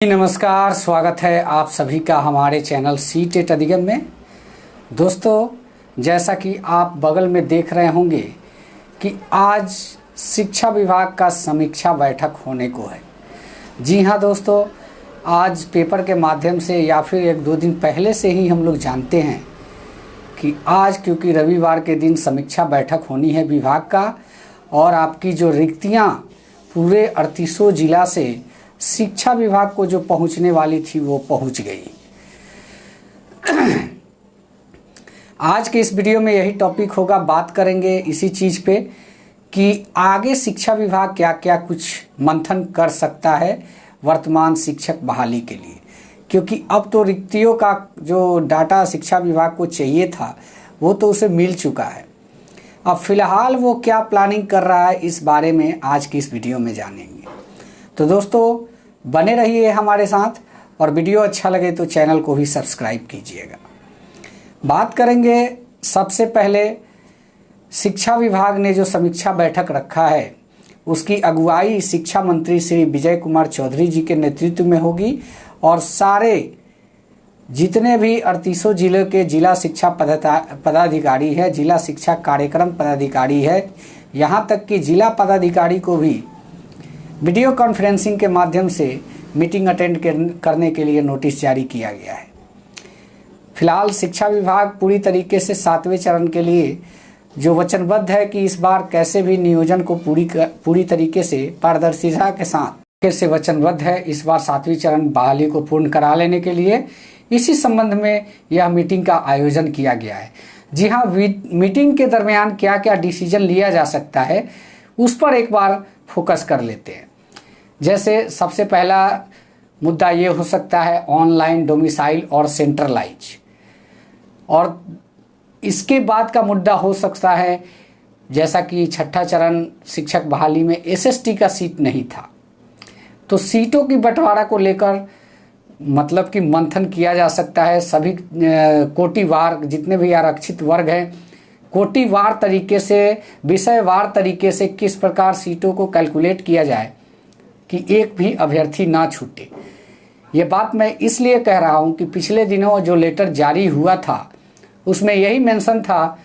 नमस्कार, स्वागत है आप सभी का हमारे चैनल सी-टेट अधिगम में। दोस्तों, जैसा कि आप बगल में देख रहे होंगे कि आज शिक्षा विभाग का समीक्षा बैठक होने को है। जी हाँ दोस्तों, आज पेपर के माध्यम से या फिर एक दो दिन पहले से ही हम लोग जानते हैं कि आज क्योंकि रविवार के दिन समीक्षा बैठक होनी है विभाग का, और आपकी जो रिक्तियाँ पूरे 38 जिला से शिक्षा विभाग को जो पहुंचने वाली थी वो पहुंच गई। आज के इस वीडियो में यही टॉपिक होगा, बात करेंगे इसी चीज़ पे कि आगे शिक्षा विभाग क्या क्या कुछ मंथन कर सकता है वर्तमान शिक्षक बहाली के लिए, क्योंकि अब तो रिक्तियों का जो डाटा शिक्षा विभाग को चाहिए था वो तो उसे मिल चुका है। अब फिलहाल वो क्या प्लानिंग कर रहा है इस बारे में आज की इस वीडियो में जानेंगे। तो दोस्तों, बने रहिए हमारे साथ, और वीडियो अच्छा लगे तो चैनल को भी सब्सक्राइब कीजिएगा। बात करेंगे सबसे पहले शिक्षा विभाग ने जो समीक्षा बैठक रखा है उसकी अगुवाई शिक्षा मंत्री श्री विजय कुमार चौधरी जी के नेतृत्व में होगी, और सारे जितने भी 38 जिले के जिला शिक्षा पदाधिकारी है, जिला शिक्षा कार्यक्रम पदाधिकारी है, यहाँ तक कि जिला पदाधिकारी को भी वीडियो कॉन्फ्रेंसिंग के माध्यम से मीटिंग अटेंड करने के लिए नोटिस जारी किया गया है। फिलहाल शिक्षा विभाग पूरी तरीके से 7वें चरण के लिए जो वचनबद्ध है कि इस बार कैसे भी नियोजन को पूरी तरीके से पारदर्शिता के साथ कैसे वचनबद्ध है इस बार 7वीं चरण बहाली को पूर्ण करा लेने के लिए। इसी संबंध में यह मीटिंग का आयोजन किया गया है। जी हाँ, मीटिंग के दरमियान क्या क्या डिसीजन लिया जा सकता है उस पर एक बार फोकस कर लेते हैं। जैसे सबसे पहला मुद्दा ये हो सकता है ऑनलाइन डोमिसाइल और सेंट्रलाइज, और इसके बाद का मुद्दा हो सकता है जैसा कि छठा चरण शिक्षक बहाली में एसएसटी का सीट नहीं था, तो सीटों की बंटवारा को लेकर मतलब कि मंथन किया जा सकता है। सभी कोटिवार जितने भी आरक्षित वर्ग हैं, कोटिवार तरीके से, विषयवार तरीके से किस प्रकार सीटों को कैलकुलेट किया जाए कि एक भी अभ्यर्थी ना छूटे। ये बात मैं इसलिए कह रहा हूँ कि पिछले दिनों जो लेटर जारी हुआ था उसमें यही मेंशन था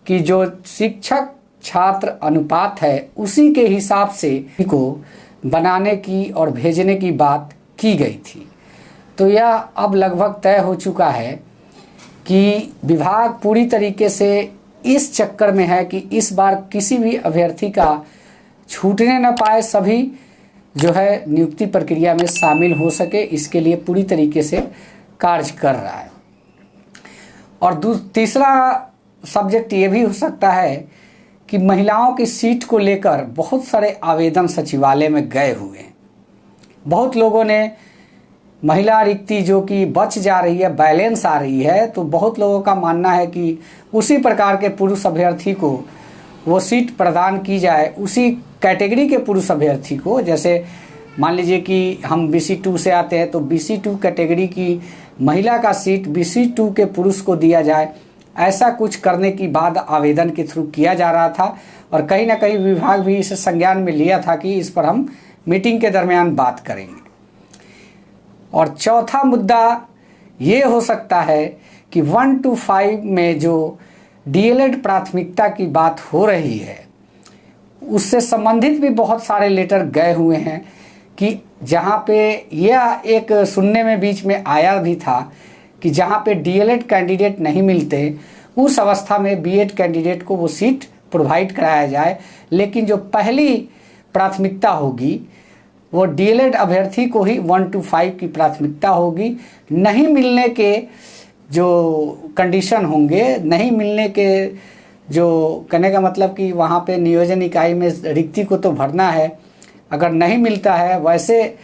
कि जो शिक्षक छात्र अनुपात है उसी के हिसाब से को बनाने की और भेजने की बात की गई थी। तो यह अब लगभग तय हो चुका है कि विभाग पूरी तरीके से इस चक्कर में है कि इस बार किसी भी अभ्यर्थी का छूटने न पाए, सभी जो है नियुक्ति प्रक्रिया में शामिल हो सके, इसके लिए पूरी तरीके से कार्य कर रहा है। और तीसरा सब्जेक्ट ये भी हो सकता है कि महिलाओं की सीट को लेकर बहुत सारे आवेदन सचिवालय में गए हुए हैं। बहुत लोगों ने महिला रिक्ति जो कि बच जा रही है, बैलेंस आ रही है, तो बहुत लोगों का मानना है कि उसी प्रकार के पुरुष अभ्यर्थी को वो सीट प्रदान की जाए, उसी कैटेगरी के पुरुष अभ्यर्थी को। जैसे मान लीजिए कि हम BC2 से आते हैं तो BC2 कैटेगरी की महिला का सीट BC2 के पुरुष को दिया जाए, ऐसा कुछ करने की बात आवेदन के थ्रू किया जा रहा था, और कहीं ना कहीं विभाग भी इसे संज्ञान में लिया था कि इस पर हम मीटिंग के दरमियान बात करेंगे। और चौथा मुद्दा ये हो सकता है कि 1 to 5 में जो DLED प्राथमिकता की बात हो रही है उससे संबंधित भी बहुत सारे लेटर गए हुए हैं, कि जहाँ पे यह एक सुनने में बीच में आया भी था कि जहाँ पे DLED कैंडिडेट नहीं मिलते उस अवस्था में B.Ed कैंडिडेट को वो सीट प्रोवाइड कराया जाए, लेकिन जो पहली प्राथमिकता होगी वो DLED अभ्यर्थी को ही 1 to 5 की प्राथमिकता होगी। नहीं मिलने के जो कंडीशन होंगे, नहीं मिलने के जो कहने का मतलब कि वहाँ पे नियोजन इकाई में रिक्ति को तो भरना है, अगर नहीं मिलता है वैसे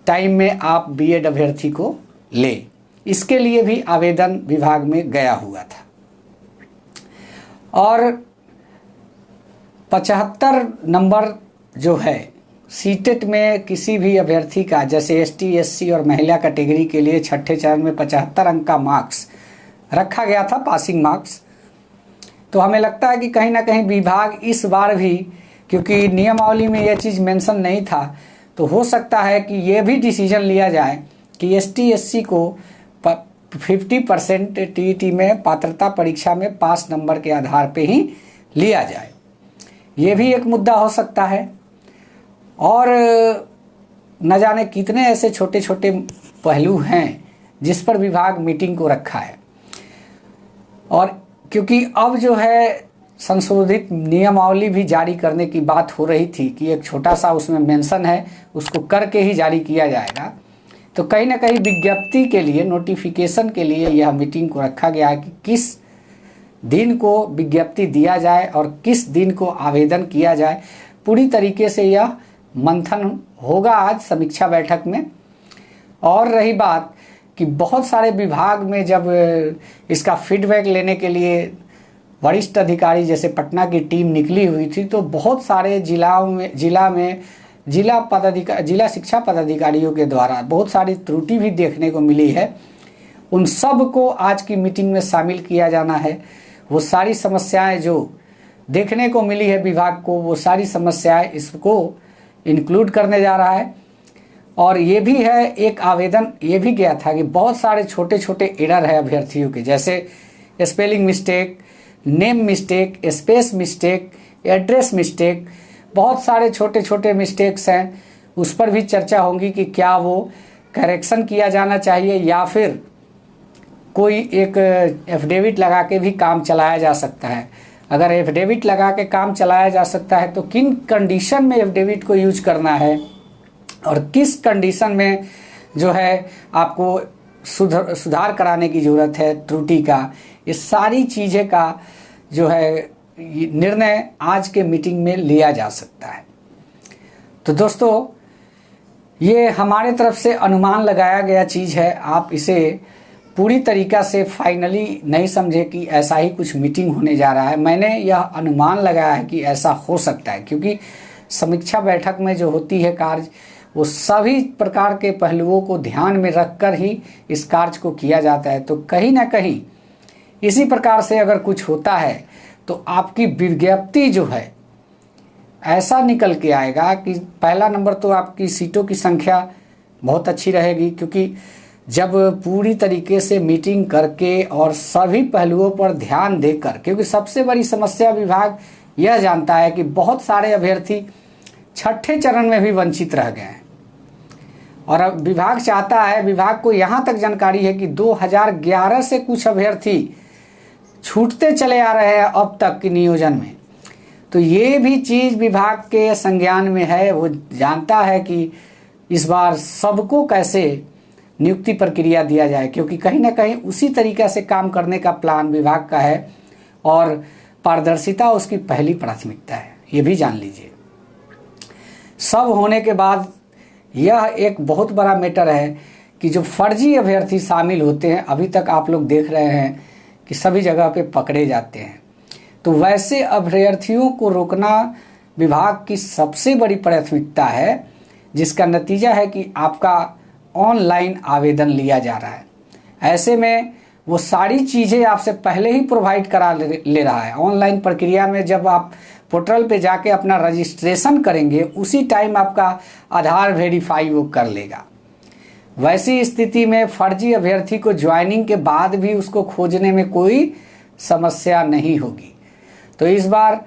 टाइम में आप B.Ed अभ्यर्थी को ले, इसके लिए भी आवेदन विभाग में गया हुआ था। और 75 नंबर जो है सीटेट में किसी भी अभ्यर्थी का, जैसे ST SC और महिला कैटेगरी के लिए छठे चरण में 75 अंक का मार्क्स रखा गया था, पासिंग मार्क्स। तो हमें लगता है कि कहीं ना कहीं विभाग इस बार भी, क्योंकि नियमावली में यह चीज़ मेंशन नहीं था, तो हो सकता है कि ये भी डिसीजन लिया जाए कि एसटी एससी को 50% टीईटी में पात्रता परीक्षा में पास नंबर के आधार पे ही लिया जाए। ये भी एक मुद्दा हो सकता है। और न जाने कितने ऐसे छोटे छोटे पहलू हैं जिस पर विभाग मीटिंग को रखा है। और क्योंकि अब जो है संशोधित नियमावली भी जारी करने की बात हो रही थी कि एक छोटा सा उसमें मेंशन है, उसको करके ही जारी किया जाएगा, तो कहीं ना कहीं विज्ञप्ति के लिए, नोटिफिकेशन के लिए यह मीटिंग को रखा गया है कि किस दिन को विज्ञप्ति दिया जाए और किस दिन को आवेदन किया जाए। पूरी तरीके से यह मंथन होगा आज समीक्षा बैठक में। और रही बात कि बहुत सारे विभाग में जब इसका फीडबैक लेने के लिए वरिष्ठ अधिकारी जैसे पटना की टीम निकली हुई थी, तो बहुत सारे जिला शिक्षा पदाधिकारियों के द्वारा बहुत सारी त्रुटि भी देखने को मिली है। उन सब को आज की मीटिंग में शामिल किया जाना है। वो सारी समस्याएं जो देखने को मिली है विभाग को, वो सारी समस्याएं इसको इंक्लूड करने जा रहा है। और ये भी है, एक आवेदन ये भी गया था कि बहुत सारे छोटे छोटे एरर है अभ्यर्थियों के, जैसे spelling mistake, name mistake, space mistake, address mistake, बहुत सारे छोटे छोटे मिस्टेक्स हैं। उस पर भी चर्चा होगी कि क्या वो करेक्शन किया जाना चाहिए या फिर कोई एक एफिडेविट लगा के भी काम चलाया जा सकता है। अगर एफिडेविट लगा के काम चलाया जा सकता है तो किन कंडीशन में एफिडेविट को यूज करना है और किस कंडीशन में जो है आपको सुधार कराने की ज़रूरत है त्रुटि का, ये सारी चीज़ें का जो है निर्णय आज के मीटिंग में लिया जा सकता है। तो दोस्तों, ये हमारे तरफ से अनुमान लगाया गया चीज़ है। आप इसे पूरी तरीक़ा से फाइनली नहीं समझे कि ऐसा ही कुछ मीटिंग होने जा रहा है। मैंने यह अनुमान लगाया है कि ऐसा हो सकता है, क्योंकि समीक्षा बैठक में जो होती है कार्य, वो सभी प्रकार के पहलुओं को ध्यान में रखकर ही इस कार्य को किया जाता है। तो कहीं ना कहीं इसी प्रकार से अगर कुछ होता है तो आपकी विज्ञप्ति जो है ऐसा निकल के आएगा कि पहला नंबर तो आपकी सीटों की संख्या बहुत अच्छी रहेगी, क्योंकि जब पूरी तरीके से मीटिंग करके और सभी पहलुओं पर ध्यान देकर, क्योंकि सबसे बड़ी समस्या विभाग यह जानता है कि बहुत सारे अभ्यर्थी छठे चरण में भी वंचित रह गए हैं। और अब विभाग चाहता है, विभाग को यहाँ तक जानकारी है कि 2011 से कुछ अभ्यर्थी छूटते चले आ रहे हैं अब तक के नियोजन में। तो ये भी चीज़ विभाग के संज्ञान में है। वो जानता है कि इस बार सबको कैसे नियुक्ति प्रक्रिया दिया जाए, क्योंकि कहीं ना कहीं उसी तरीक़े से काम करने का प्लान विभाग का है और पारदर्शिता उसकी पहली प्राथमिकता है। ये भी जान लीजिए। सब होने के बाद यह एक बहुत बड़ा मैटर है कि जो फर्जी अभ्यर्थी शामिल होते हैं, अभी तक आप लोग देख रहे हैं कि सभी जगह पे पकड़े जाते हैं। तो वैसे अभ्यर्थियों को रोकना विभाग की सबसे बड़ी प्राथमिकता है, जिसका नतीजा है कि आपका ऑनलाइन आवेदन लिया जा रहा है। ऐसे में वो सारी चीज़ें आपसे पहले ही प्रोवाइड करा ले रहा है। ऑनलाइन प्रक्रिया में जब आप पोर्टल पे जाके अपना रजिस्ट्रेशन करेंगे, उसी टाइम आपका आधार वेरीफाई वो कर लेगा। वैसी स्थिति में फर्जी अभ्यर्थी को ज्वाइनिंग के बाद भी उसको खोजने में कोई समस्या नहीं होगी। तो इस बार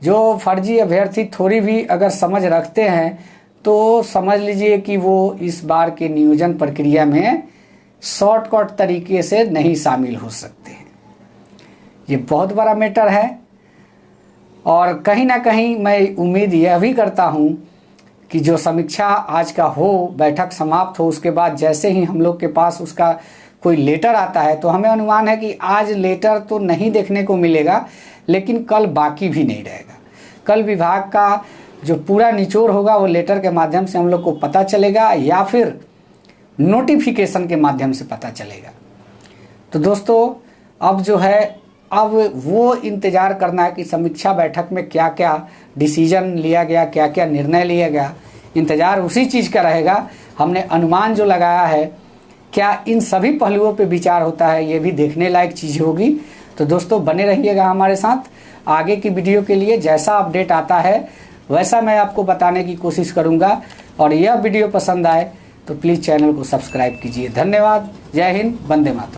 जो फर्जी अभ्यर्थी थोड़ी भी अगर समझ रखते हैं तो समझ लीजिए कि वो इस बार के नियोजन प्रक्रिया में शॉर्टकट तरीके से नहीं शामिल हो सकते हैं। ये बहुत बड़ा मैटर है। और कहीं ना कहीं मैं उम्मीद यह भी करता हूँ कि जो समीक्षा आज का हो, बैठक समाप्त हो, उसके बाद जैसे ही हम लोग के पास उसका कोई लेटर आता है, तो हमें अनुमान है कि आज लेटर तो नहीं देखने को मिलेगा, लेकिन कल बाकी भी नहीं रहेगा। कल विभाग का जो पूरा निचोड़ होगा वो लेटर के माध्यम से हम लोग को पता चलेगा या फिर नोटिफिकेशन के माध्यम से पता चलेगा। तो दोस्तों, अब जो है अब वो इंतज़ार करना है कि समीक्षा बैठक में क्या क्या डिसीजन लिया गया, क्या क्या निर्णय लिया गया। इंतज़ार उसी चीज़ का रहेगा। हमने अनुमान जो लगाया है, क्या इन सभी पहलुओं पे विचार होता है, ये भी देखने लायक चीज़ होगी। तो दोस्तों, बने रहिएगा हमारे साथ। आगे की वीडियो के लिए जैसा अपडेट आता है वैसा मैं आपको बताने की कोशिश करूँगा। और यह वीडियो पसंद आए तो प्लीज़ चैनल को सब्सक्राइब कीजिए। धन्यवाद। जय हिंद। वंदे मातरम।